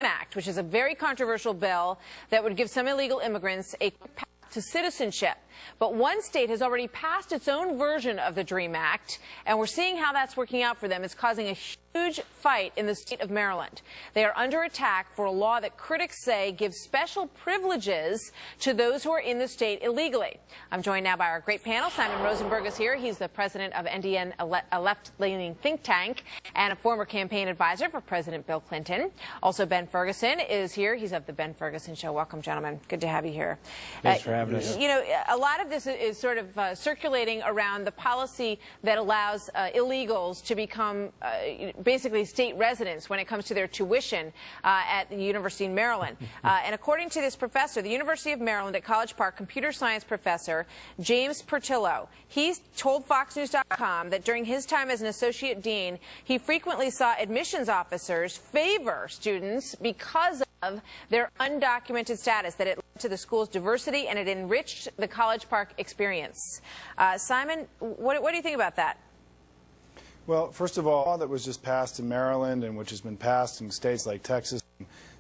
Act, which is a very controversial bill that would give some illegal immigrants a path to citizenship. But one state has already passed its own version of the DREAM Act, and we're seeing how that's working out for them. It's causing a huge fight in the state of Maryland. They are under attack for a law that critics say gives special privileges to those who are in the state illegally. I'm joined now by our great panel. Simon Rosenberg is here. He's the president of NDN, a left-leaning think tank, and a former campaign advisor for President Bill Clinton. Also, Ben Ferguson is here. He's of the Ben Ferguson Show. Welcome, gentlemen. Good to have you here. Thanks for having us. You know, a lot of this is sort of circulating around the policy that allows illegals to become basically state residents when it comes to their tuition at the University of Maryland. And according to this professor, the University of Maryland at College Park computer science professor James Pertillo, he's told FoxNews.com that during his time as an associate dean, he frequently saw admissions officers favor students because of their undocumented status, that it led to the school's diversity and it enriched the College Park experience. Simon, what do you think about that? Well, first of all, that was just passed in Maryland and which has been passed in states like Texas,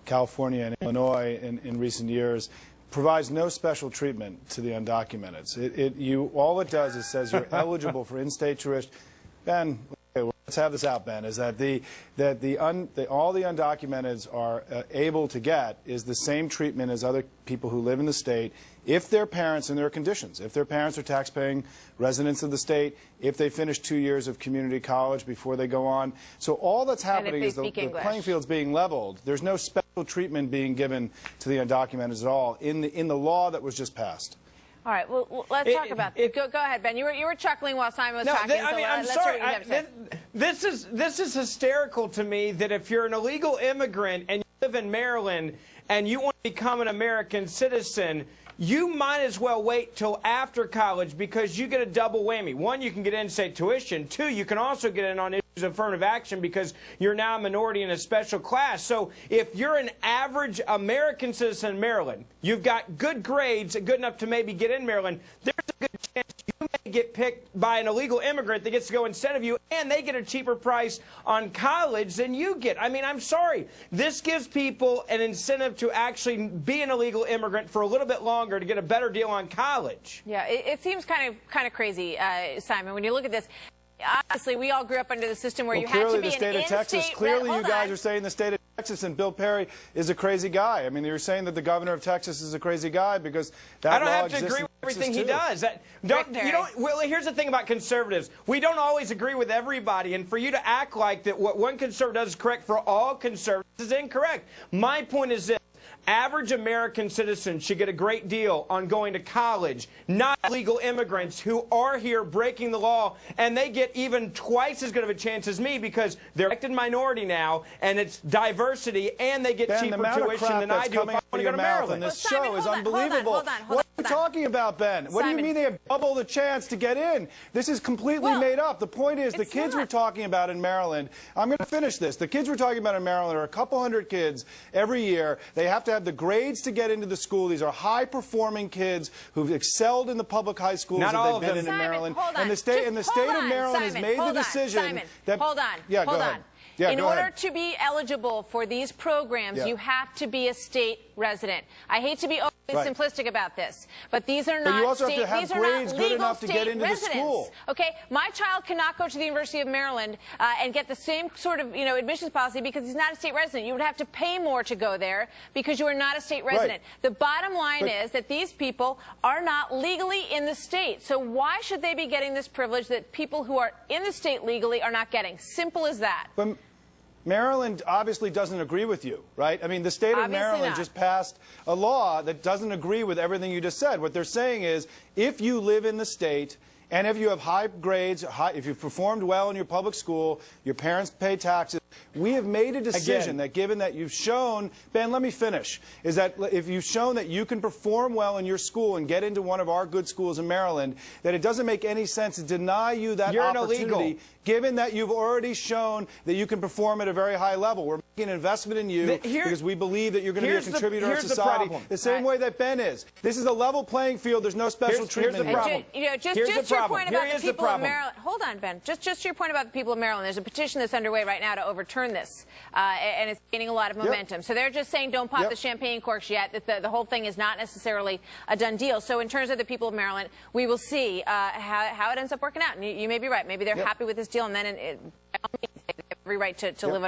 California, and Illinois in recent years provides no special treatment to the undocumented. All it does is says you're eligible for in-state tuition. Ben, let's have this out, Ben, is that all the undocumenteds are able to get is the same treatment as other people who live in the state if their parents, and there are conditions, if their parents are tax-paying residents of the state, if they finish 2 years of community college before they go on. So all that's happening is the playing field's being leveled. There's no special treatment being given to the undocumented at all in the law that was just passed. All right, well, let's talk about it. Go ahead, Ben. You were chuckling while Simon was talking. I'm sorry. This is hysterical to me that if you're an illegal immigrant and you live in Maryland and you want to become an American citizen, you might as well wait till after college because you get a double whammy. One, you can get in-state tuition. Two, you can also get in on issues of affirmative action because you're now a minority in a special class. So if you're an average American citizen in Maryland, you've got good grades, good enough to maybe get in Maryland, there's a good chance you may get picked by an illegal immigrant that gets to go instead of you, and they get a cheaper price on college than you get. I mean, I'm sorry. This gives people an incentive to actually be an illegal immigrant for a little bit longer to get a better deal on college. Yeah, it seems kind of crazy, Simon, when you look at this. Obviously, we all grew up under the system where you had to be an in-state. Clearly, you guys are saying the state of Texas and Bill Perry is a crazy guy. I mean, you're saying that the governor of Texas is a crazy guy because that law exists. I don't have to agree with everything he does. Well, here's the thing about conservatives. We don't always agree with everybody, and for you to act like that what one conservative does is correct for all conservatives is incorrect. My point is this. Average American citizens should get a great deal on going to college, not legal immigrants who are here breaking the law, and they get even twice as good of a chance as me because they're an elected minority now, and it's diversity, and they get cheaper tuition than I do if I want to go to Maryland. This show is unbelievable. What are you talking about, Ben? What do you mean they have double the chance to get in? This is completely made up. The point is the kids we're talking about in Maryland, I'm going to finish this. The kids we're talking about in Maryland are a couple hundred kids every year. They have to have the grades to get into the school. These are high-performing kids who've excelled in the public high schools that they've been in Maryland. And the state of Maryland has made the decision that... Hold on. Yeah, go ahead. Yeah, in order to be eligible for these programs, you have to be a state resident. I hate to be overly simplistic about this, but these are not you also have to have grades good enough to get into the school. Okay, my child cannot go to the University of Maryland and get the same sort of admissions policy because he's not a state resident. You would have to pay more to go there because you are not a state resident. The bottom line is that these people are not legally in the state. So why should they be getting this privilege that people who are in the state legally are not getting? Simple as that. Maryland obviously doesn't agree with you, right? I mean, the state of Maryland just passed a law that doesn't agree with everything you just said. What they're saying is if you live in the state and if you have high grades, if you've performed well in your public school, your parents pay taxes, we have made a decision that given that you've shown, Ben, let me finish, is that if you've shown that you can perform well in your school and get into one of our good schools in Maryland, that it doesn't make any sense to deny you that opportunity, given that you've already shown that you can perform at a very high level. We're an investment in you because we believe that you're going to be a contributor to society the same way that Ben is. This is a level playing field. There's no special treatment. Here's the problem. Just your point about the people of Maryland. Hold on, Ben. Just your point about the people of Maryland. There's a petition that's underway right now to overturn this, and it's gaining a lot of momentum. So they're just saying don't pop the champagne corks yet. That the whole thing is not necessarily a done deal. So in terms of the people of Maryland, we will see how it ends up working out. And you may be right. Maybe they're happy with this deal, and then by all means, they have every right to live